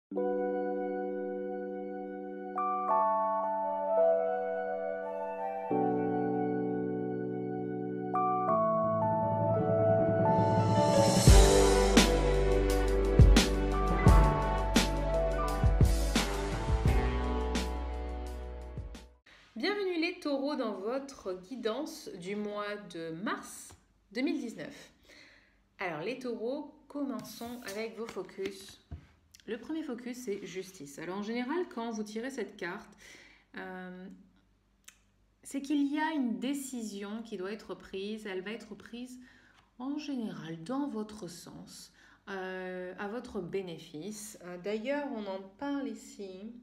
Bienvenue les taureaux dans votre guidance du mois de mars 2019. Alors les taureaux, commençons avec vos focus. Le premier focus, c'est justice. Alors en général, quand vous tirez cette carte, c'est qu'il y a une décision qui doit être prise. Elle va être prise en général dans votre sens, à votre bénéfice. D'ailleurs, on en parle ici.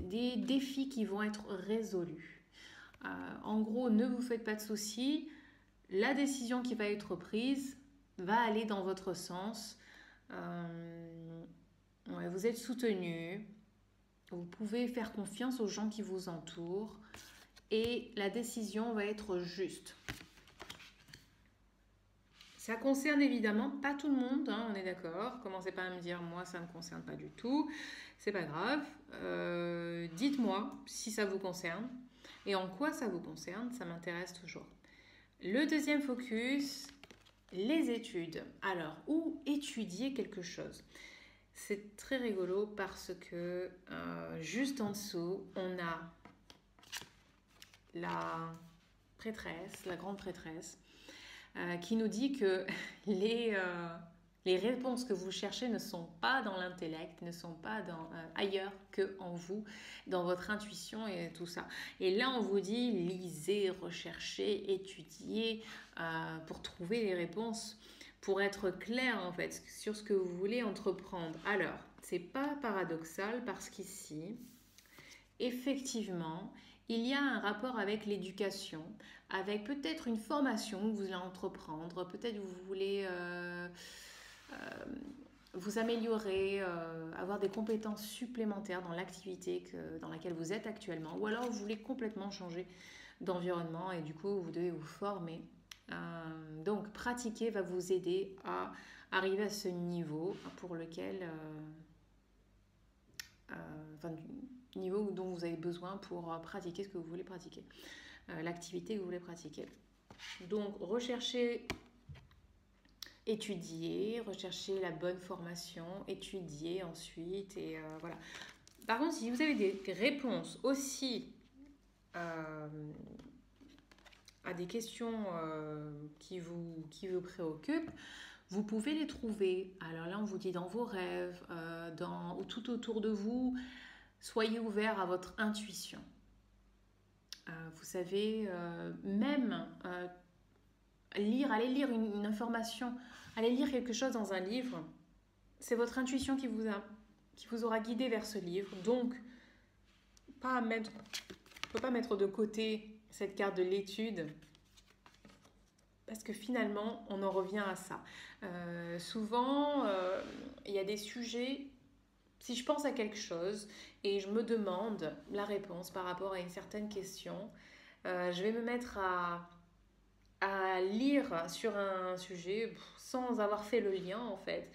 Des défis qui vont être résolus. En gros, ne vous faites pas de soucis. La décision qui va être prise va aller dans votre sens. Vous êtes soutenu. Vous pouvez faire confiance aux gens qui vous entourent. Et la décision va être juste. Ça concerne évidemment pas tout le monde, hein, on est d'accord. Commencez pas à me dire, moi, ça ne me concerne pas du tout. C'est pas grave. Dites-moi si ça vous concerne et en quoi ça vous concerne, ça m'intéresse toujours. Le deuxième focus, les études. Alors, où étudier quelque chose? C'est très rigolo parce que juste en dessous, on a la prêtresse, la grande prêtresse, qui nous dit que les réponses que vous cherchez ne sont pas dans l'intellect, ne sont pas ailleurs qu'en vous, dans votre intuition et tout ça. Et là, on vous dit, lisez, recherchez, étudiez pour trouver les réponses, pour être clair en fait sur ce que vous voulez entreprendre. Alors, c'est pas paradoxal parce qu'ici, effectivement, il y a un rapport avec l'éducation, avec peut-être une formation que vous allez entreprendre, peut-être que vous voulez vous améliorer, avoir des compétences supplémentaires dans l'activité dans laquelle vous êtes actuellement, ou alors vous voulez complètement changer d'environnement et du coup vous devez vous former. Donc pratiquer va vous aider à arriver à ce niveau pour lequel... niveau dont vous avez besoin pour pratiquer ce que vous voulez pratiquer, l'activité que vous voulez pratiquer. Donc, recherchez, étudier, recherchez la bonne formation, étudier ensuite, et voilà. Par contre, si vous avez des réponses aussi à des questions qui vous préoccupent, vous pouvez les trouver. Alors là, on vous dit dans vos rêves, tout autour de vous. Soyez ouvert à votre intuition. Vous savez, même allez lire une information, allez lire quelque chose dans un livre. C'est votre intuition qui vous aura guidé vers ce livre. Donc, on ne peut pas mettre de côté cette carte de l'étude. Parce que finalement, on en revient à ça. Souvent, il y a des sujets, si je pense à quelque chose et je me demande la réponse par rapport à une certaine question, je vais me mettre à lire sur un sujet sans avoir fait le lien en fait.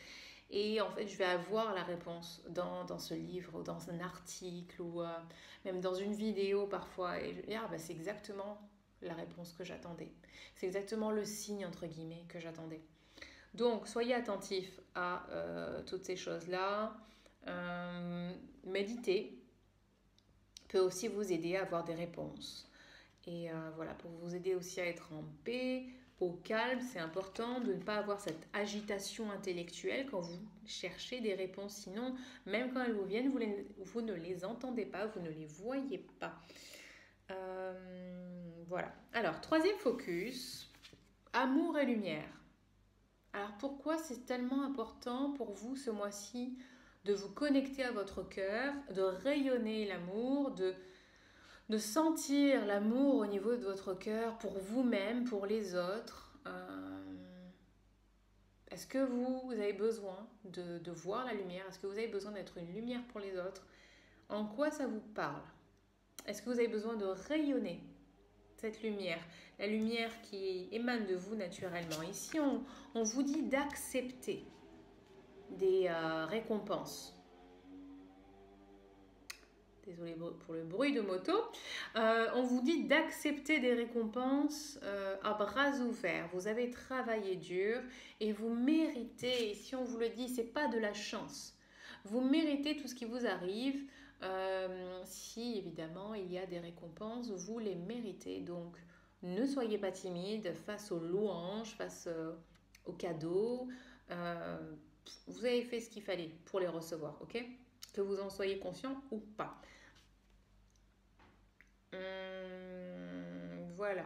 Et en fait, je vais avoir la réponse dans ce livre, ou dans un article, ou même dans une vidéo parfois. Et je vais dire, c'est exactement la réponse que j'attendais. C'est exactement le signe, entre guillemets, que j'attendais. Donc, soyez attentifs à toutes ces choses-là. Méditer peut aussi vous aider à avoir des réponses. Et voilà, pour vous aider aussi à être en paix, au calme, c'est important de ne pas avoir cette agitation intellectuelle quand vous cherchez des réponses. Sinon, même quand elles vous viennent, vous ne les entendez pas, vous ne les voyez pas. Voilà. Alors, troisième focus, amour et lumière. Alors, pourquoi c'est tellement important pour vous ce mois-ci de vous connecter à votre cœur, de rayonner l'amour, de sentir l'amour au niveau de votre cœur pour vous-même, pour les autres. Est-ce que vous avez besoin de voir la lumière? Est-ce que vous avez besoin d'être une lumière pour les autres? En quoi ça vous parle? Est-ce que vous avez besoin de rayonner cette lumière? La lumière qui émane de vous naturellement. Ici, on vous dit d'accepter. des récompenses. Désolée pour le bruit de moto. On vous dit d'accepter des récompenses à bras ouverts. Vous avez travaillé dur et vous méritez, et si on vous le dit, c'est pas de la chance. Vous méritez tout ce qui vous arrive. Si évidemment il y a des récompenses, vous les méritez. Donc ne soyez pas timide face aux louanges, face aux cadeaux. Vous avez fait ce qu'il fallait pour les recevoir, ok? Que vous en soyez conscient ou pas. Voilà.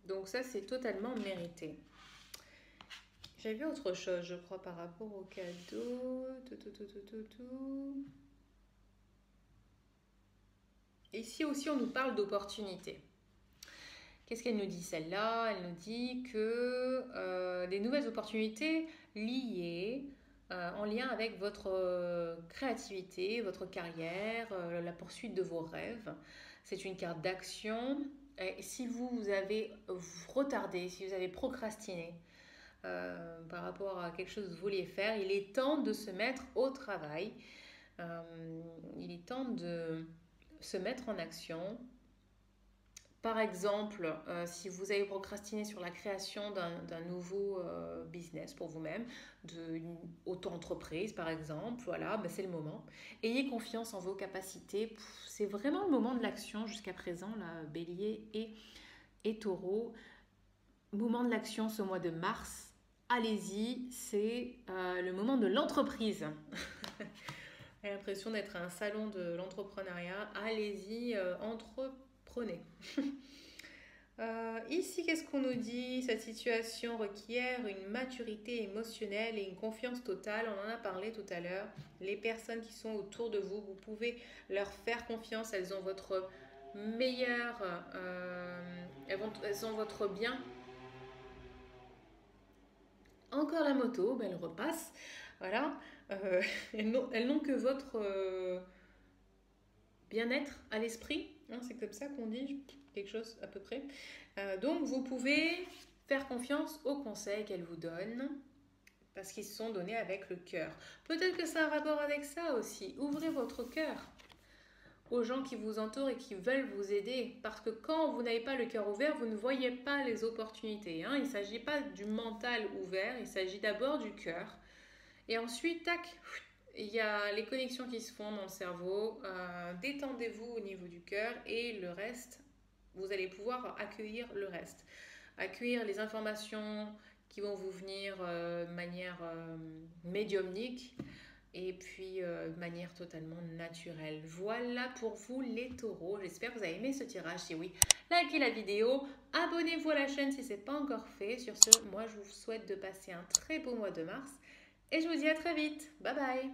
Donc ça, c'est totalement mérité. J'avais vu autre chose, je crois, par rapport au cadeau. Ici aussi, on nous parle d'opportunités. Qu'est-ce qu'elle nous dit, celle-là? Elle nous dit que des nouvelles opportunités liées, en lien avec votre créativité, votre carrière, la poursuite de vos rêves. C'est une carte d'action. Et si vous avez retardé, si vous avez procrastiné par rapport à quelque chose que vous vouliez faire, il est temps de se mettre au travail. Il est temps de se mettre en action. Par exemple, si vous avez procrastiné sur la création d'un nouveau business pour vous-même, d'une auto-entreprise par exemple, voilà, ben c'est le moment. Ayez confiance en vos capacités. C'est vraiment le moment de l'action jusqu'à présent, là, Bélier et Taureau. Moment de l'action ce mois de mars. Allez-y, c'est le moment de l'entreprise. J'ai l'impression d'être à un salon de l'entrepreneuriat. Allez-y, entreprenez. Ici, qu'est-ce qu'on nous dit? Cette situation requiert une maturité émotionnelle et une confiance totale. On en a parlé tout à l'heure. Les personnes qui sont autour de vous, vous pouvez leur faire confiance. Elles ont votre meilleur... elles ont votre bien. Encore la moto, ben elle repasse. Voilà. Elles n'ont que votre bien-être à l'esprit. Hein, c'est comme ça qu'on dit, quelque chose à peu près. Donc, vous pouvez faire confiance aux conseils qu'elles vous donnent parce qu'ils se sont donnés avec le cœur. Peut-être que ça a un rapport avec ça aussi. Ouvrez votre cœur aux gens qui vous entourent et qui veulent vous aider. Parce que quand vous n'avez pas le cœur ouvert, vous ne voyez pas les opportunités. Hein. Il ne s'agit pas du mental ouvert, il s'agit d'abord du cœur. Et ensuite, tac, il y a les connexions qui se font dans le cerveau. Détendez-vous au niveau du cœur et le reste, vous allez pouvoir accueillir le reste. Accueillir les informations qui vont vous venir de manière médiumnique et puis de manière totalement naturelle. Voilà pour vous les taureaux. J'espère que vous avez aimé ce tirage. Si oui, likez la vidéo, abonnez-vous à la chaîne si ce n'est pas encore fait. Sur ce, moi je vous souhaite de passer un très beau mois de mars et je vous dis à très vite. Bye bye.